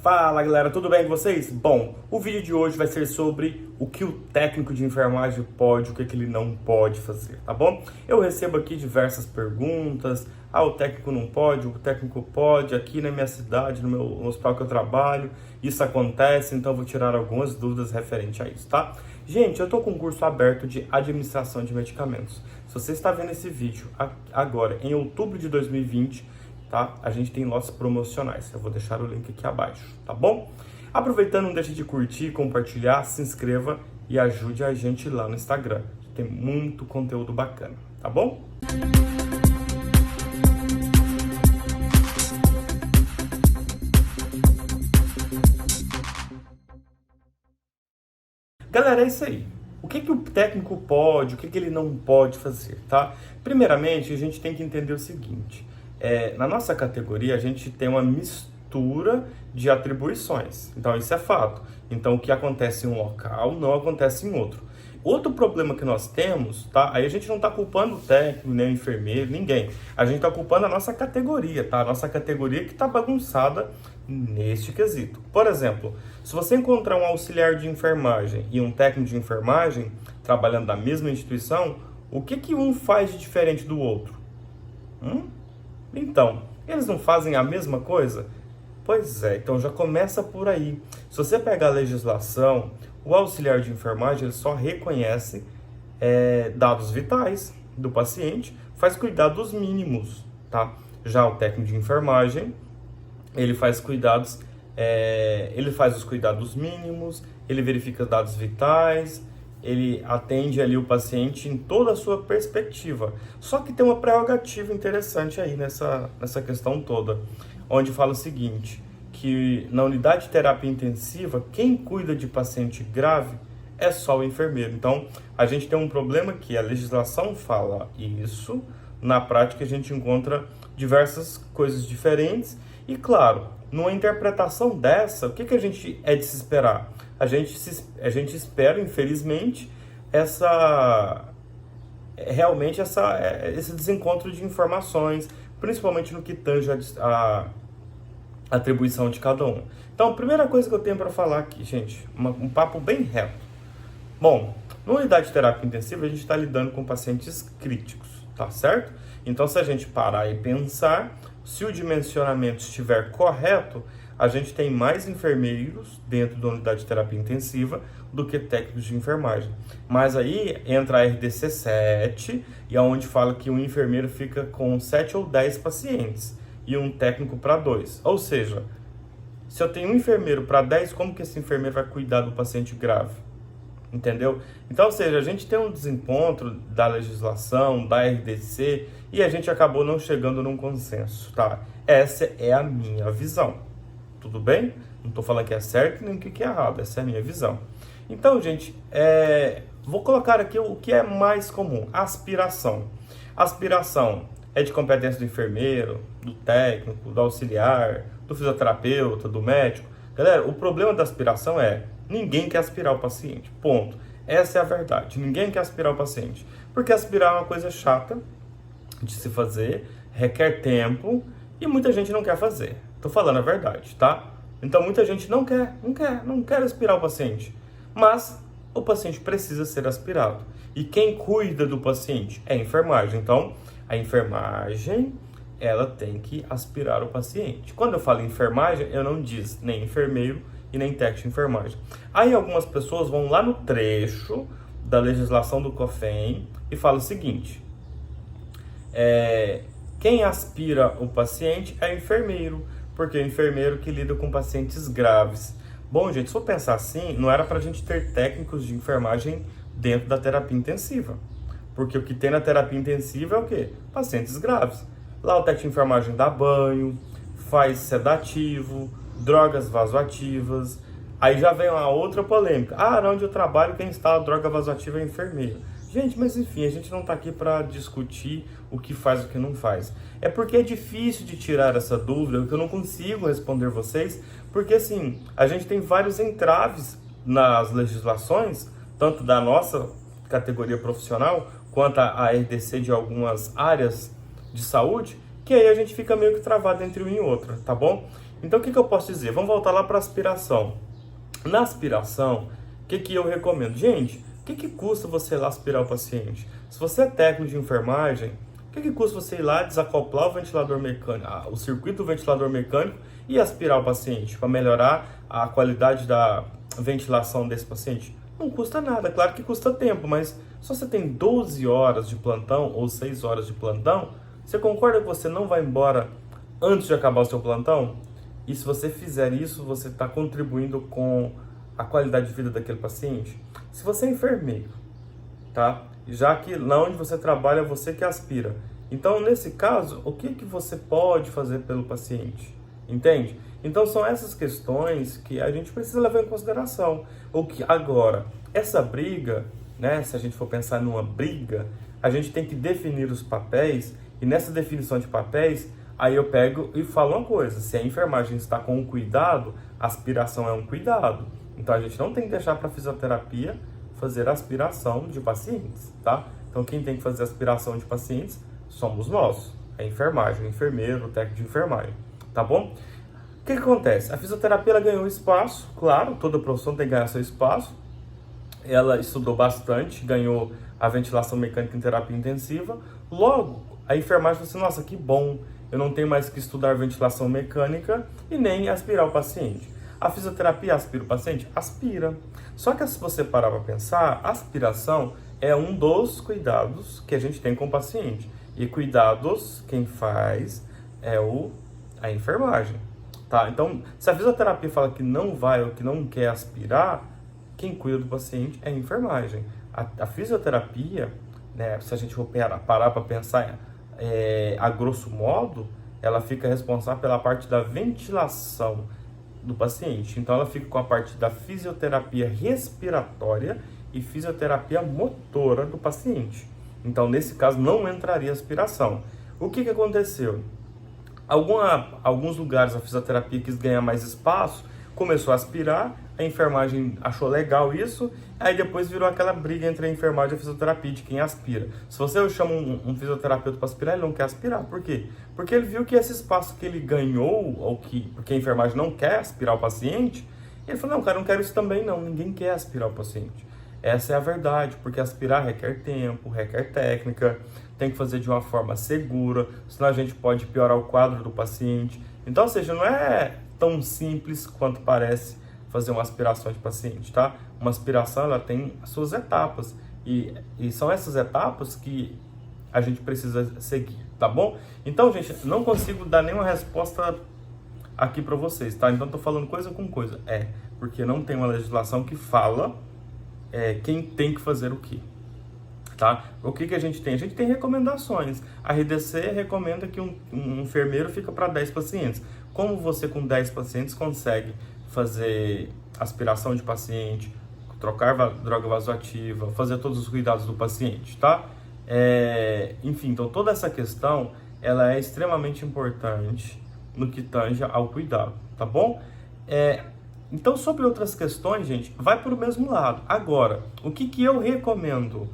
Fala galera, tudo bem com vocês? Bom, o vídeo de hoje vai ser sobre o que o técnico de enfermagem pode, o que ele não pode fazer, tá bom? Eu recebo aqui diversas perguntas, o técnico não pode, o técnico pode, aqui na minha cidade, no hospital que eu trabalho, isso acontece, então eu vou tirar algumas dúvidas referente a isso, tá? Gente, eu tô com um curso aberto de administração de medicamentos. Se você está vendo esse vídeo agora, em outubro de 2020, tá? A gente tem lotes promocionais. Eu vou deixar o link aqui abaixo, tá bom? Aproveitando, não deixe de curtir, compartilhar, se inscreva e ajude a gente lá no Instagram. Tem muito conteúdo bacana, tá bom? Galera, é isso aí. O que o técnico pode, o que ele não pode fazer, tá? Primeiramente, a gente tem que entender o seguinte. Na nossa categoria, a gente tem uma mistura de atribuições. Então, isso é fato. Então, o que acontece em um local não acontece em outro. Outro problema que nós temos, tá? Aí a gente não está culpando o técnico, nem o enfermeiro, ninguém. A gente está culpando a nossa categoria, tá? A nossa categoria que está bagunçada neste quesito. Por exemplo, se você encontrar um auxiliar de enfermagem e um técnico de enfermagem trabalhando na mesma instituição, o que um faz de diferente do outro? Então, eles não fazem a mesma coisa? Pois é, então já começa por aí. Se você pegar a legislação, o auxiliar de enfermagem ele só reconhece dados vitais do paciente, faz cuidados mínimos, tá? Já o técnico de enfermagem, ele faz os cuidados mínimos, ele verifica dados vitais, ele atende ali o paciente em toda a sua perspectiva. Só que tem uma prerrogativa interessante aí nessa questão toda, onde fala o seguinte, que na unidade de terapia intensiva, quem cuida de paciente grave é só o enfermeiro. Então, a gente tem um problema que a legislação fala isso, na prática a gente encontra diversas coisas diferentes e, claro, numa interpretação dessa, o que a gente é de se esperar? A gente espera, infelizmente, esse desencontro de informações, principalmente no que tange a atribuição de cada um. Então, a primeira coisa que eu tenho para falar aqui, gente, um papo bem reto. Bom, na unidade de terapia intensiva, a gente está lidando com pacientes críticos, tá certo? Então, se a gente parar e pensar, se o dimensionamento estiver correto, a gente tem mais enfermeiros dentro da unidade de terapia intensiva do que técnicos de enfermagem. Mas aí entra a RDC 7, e aonde fala que um enfermeiro fica com 7 ou 10 pacientes e um técnico para 2. Ou seja, se eu tenho um enfermeiro para 10, como que esse enfermeiro vai cuidar do paciente grave? Entendeu? Então, ou seja, a gente tem um desencontro da legislação, da RDC, e a gente acabou não chegando num consenso, tá? Essa é a minha visão. Tudo bem? Não estou falando que é certo nem que é errado, essa é a minha visão. Então, gente, vou colocar aqui o que é mais comum, aspiração. Aspiração é de competência do enfermeiro, do técnico, do auxiliar, do fisioterapeuta, do médico. Galera, o problema da aspiração ninguém quer aspirar o paciente, ponto. Essa é a verdade, ninguém quer aspirar o paciente. Porque aspirar é uma coisa chata de se fazer, requer tempo e muita gente não quer fazer. Tô falando a verdade, tá? Então muita gente não quer aspirar o paciente. Mas o paciente precisa ser aspirado. E quem cuida do paciente é a enfermagem. Então, a enfermagem, ela tem que aspirar o paciente. Quando eu falo enfermagem, eu não diz nem enfermeiro e nem técnico de enfermagem. Aí algumas pessoas vão lá no trecho da legislação do COFEM e falam o seguinte: quem aspira o paciente é o enfermeiro, porque é o enfermeiro que lida com pacientes graves. Bom, gente, se for pensar assim, não era para a gente ter técnicos de enfermagem dentro da terapia intensiva. Porque o que tem na terapia intensiva é o quê? Pacientes graves. Lá o técnico de enfermagem dá banho, faz sedativo, drogas vasoativas. Aí já vem uma outra polêmica. Onde eu trabalho, quem instala droga vasoativa é enfermeiro. Gente, mas enfim, a gente não está aqui para discutir o que faz e o que não faz. É porque é difícil de tirar essa dúvida, que eu não consigo responder vocês, porque assim, a gente tem vários entraves nas legislações, tanto da nossa categoria profissional, quanto a RDC de algumas áreas de saúde, que aí a gente fica meio que travado entre um e outro, tá bom? Então, o que eu posso dizer? Vamos voltar lá para a aspiração. Na aspiração, o que eu recomendo? Gente, o que custa você ir lá aspirar o paciente? Se você é técnico de enfermagem, o que custa você ir lá desacoplar o ventilador mecânico, o circuito do ventilador mecânico e aspirar o paciente para melhorar a qualidade da ventilação desse paciente? Não custa nada, claro que custa tempo, mas se você tem 12 horas de plantão ou 6 horas de plantão, você concorda que você não vai embora antes de acabar o seu plantão? E se você fizer isso, você está contribuindo com a qualidade de vida daquele paciente? Se você é enfermeiro, tá? Já que lá onde você trabalha, é você que aspira. Então, nesse caso, o que você pode fazer pelo paciente? Entende? Então, são essas questões que a gente precisa levar em consideração. O que agora, essa briga, né? Se a gente for pensar numa briga, a gente tem que definir os papéis. E nessa definição de papéis, aí eu pego e falo uma coisa. Se a enfermagem está com um cuidado, a aspiração é um cuidado. Então, a gente não tem que deixar para a fisioterapia fazer aspiração de pacientes, tá? Então, quem tem que fazer aspiração de pacientes somos nós, a enfermagem, o enfermeiro, o técnico de enfermagem, tá bom? O que acontece? A fisioterapia ela ganhou espaço, claro, toda profissão tem que ganhar seu espaço. Ela estudou bastante, ganhou a ventilação mecânica em terapia intensiva. Logo, a enfermagem falou assim, nossa, que bom, eu não tenho mais que estudar ventilação mecânica e nem aspirar o paciente. A fisioterapia aspira o paciente? Aspira. Só que se você parar para pensar, a aspiração é um dos cuidados que a gente tem com o paciente. E cuidados, quem faz é a enfermagem. Tá? Então, se a fisioterapia fala que não vai ou que não quer aspirar, quem cuida do paciente é a enfermagem. A fisioterapia, né, se a gente for parar para pensar a grosso modo, ela fica responsável pela parte da ventilação do paciente. Então, ela fica com a parte da fisioterapia respiratória e fisioterapia motora do paciente. Então, nesse caso, não entraria aspiração. O que aconteceu? Alguns lugares a fisioterapia quis ganhar mais espaço, começou a aspirar, a enfermagem achou legal isso, aí depois virou aquela briga entre a enfermagem e a fisioterapia de quem aspira. Se você chama um fisioterapeuta para aspirar, ele não quer aspirar. Por quê? Porque ele viu que esse espaço que ele ganhou, porque a enfermagem não quer aspirar o paciente, ele falou, não, cara, não quero isso também não, ninguém quer aspirar o paciente. Essa é a verdade, porque aspirar requer tempo, requer técnica, tem que fazer de uma forma segura, senão a gente pode piorar o quadro do paciente. Então, ou seja, não é tão simples quanto parece fazer uma aspiração de paciente, tá? Uma aspiração, ela tem as suas etapas, e são essas etapas que a gente precisa seguir, tá bom? Então, gente, não consigo dar nenhuma resposta aqui para vocês, tá? Então, tô falando coisa com coisa. Porque não tem uma legislação que fala quem tem que fazer o quê, tá? O que a gente tem? A gente tem recomendações. A RDC recomenda que um enfermeiro fica para 10 pacientes. Como você com 10 pacientes consegue fazer aspiração de paciente, trocar droga vasoativa, fazer todos os cuidados do paciente, tá? Enfim, então toda essa questão, ela é extremamente importante no que tange ao cuidado, tá bom? Então, sobre outras questões, gente, vai para o mesmo lado. Agora, o que eu recomendo?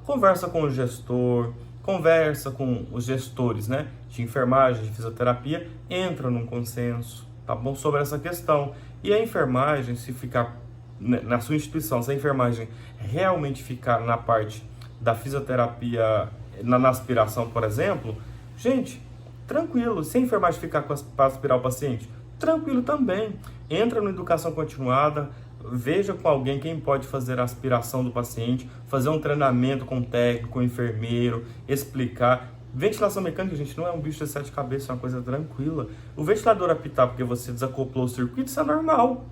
Conversa com o gestor, conversa com os gestores, né, de enfermagem, de fisioterapia, entra num consenso, tá bom, sobre essa questão. E a enfermagem, se ficar na sua instituição, se a enfermagem realmente ficar na parte da fisioterapia, na aspiração, por exemplo, gente, tranquilo. Se a enfermagem ficar para aspirar o paciente, tranquilo também. Entra na educação continuada, veja com alguém quem pode fazer a aspiração do paciente, fazer um treinamento com o técnico, com o enfermeiro, explicar. Ventilação mecânica, gente, não é um bicho de 7 cabeças, é uma coisa tranquila. O ventilador apitar porque você desacoplou o circuito, isso é normal.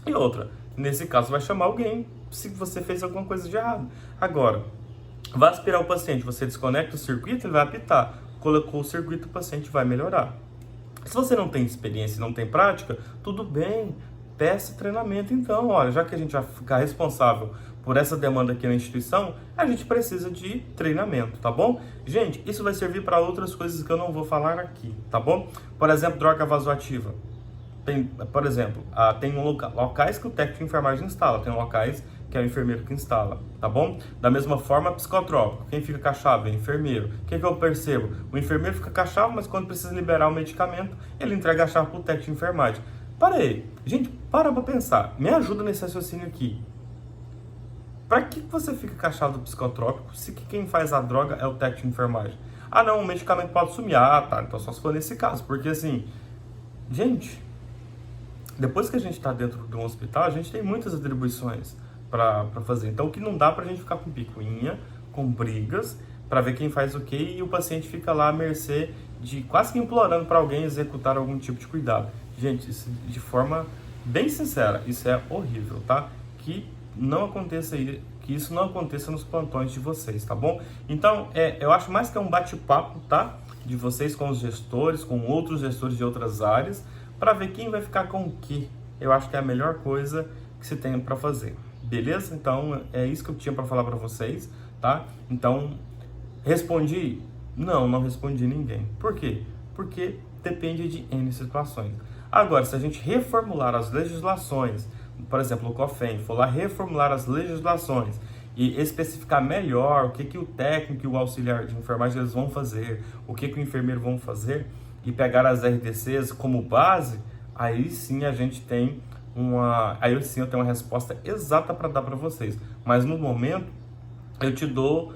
E outra, nesse caso vai chamar alguém se você fez alguma coisa de errado. Agora, vai aspirar o paciente, você desconecta o circuito, ele vai apitar. Colocou o circuito, o paciente vai melhorar. Se você não tem experiência e não tem prática, tudo bem, peça treinamento então. Olha, já que a gente vai ficar responsável por essa demanda aqui na instituição, a gente precisa de treinamento, tá bom? Gente, isso vai servir para outras coisas que eu não vou falar aqui, tá bom? Por exemplo, droga vasoativa. Tem locais que o técnico de enfermagem instala, tem locais que é o enfermeiro que instala, tá bom? Da mesma forma, psicotrópico, quem fica com a chave é o enfermeiro. O que eu percebo? O enfermeiro fica com a chave, mas quando precisa liberar o medicamento, ele entrega a chave para o técnico de enfermagem. Para aí, gente, para pensar, me ajuda nesse raciocínio aqui. Para que você fica com a chave do psicotrópico se quem faz a droga é o técnico de enfermagem? Ah, não, o medicamento pode sumir. Ah, tá, então só se for nesse caso, porque assim, gente, depois que a gente está dentro de um hospital, a gente tem muitas atribuições para fazer. Então, o que não dá para a gente ficar com picuinha, com brigas, para ver quem faz o quê, e o paciente fica lá à mercê de quase que implorando para alguém executar algum tipo de cuidado. Gente, isso, de forma bem sincera, isso é horrível, tá? Que isso não aconteça nos plantões de vocês, tá bom? Então, eu acho mais que é um bate-papo, tá? De vocês com os gestores, com outros gestores de outras áreas, para ver quem vai ficar com o que. Eu acho que é a melhor coisa que se tem para fazer. Beleza? Então, é isso que eu tinha para falar para vocês, tá? Então, respondi? Não respondi ninguém. Por quê? Porque depende de N situações. Agora, se a gente reformular as legislações, por exemplo, o COFEN, for lá reformular as legislações e especificar melhor o que o técnico e o auxiliar de enfermagem eles vão fazer, o que o enfermeiro vão fazer, e pegar as RDCs como base, aí sim a gente tem aí sim eu tenho uma resposta exata para dar para vocês. Mas no momento eu te dou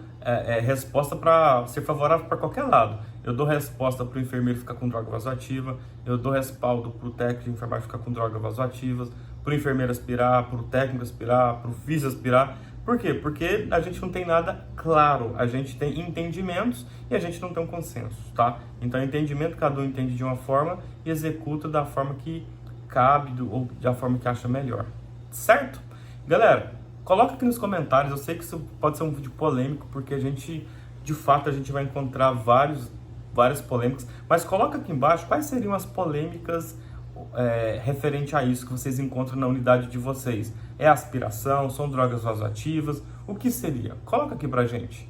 resposta para ser favorável para qualquer lado. Eu dou resposta para o enfermeiro ficar com droga vasoativa, eu dou respaldo para o técnico de enfermagem ficar com drogas vasoativas, para o enfermeiro aspirar, para o técnico aspirar, para o fisio aspirar. Por quê? Porque a gente não tem nada claro, a gente tem entendimentos e a gente não tem um consenso, tá? Então, entendimento, cada um entende de uma forma e executa da forma que cabe ou da forma que acha melhor, certo? Galera, coloca aqui nos comentários, eu sei que isso pode ser um vídeo polêmico, porque de fato, a gente vai encontrar várias polêmicas, mas coloca aqui embaixo quais seriam as polêmicas referente a isso que vocês encontram na unidade de vocês. É aspiração? São drogas vasoativas? O que seria? Coloca aqui pra gente.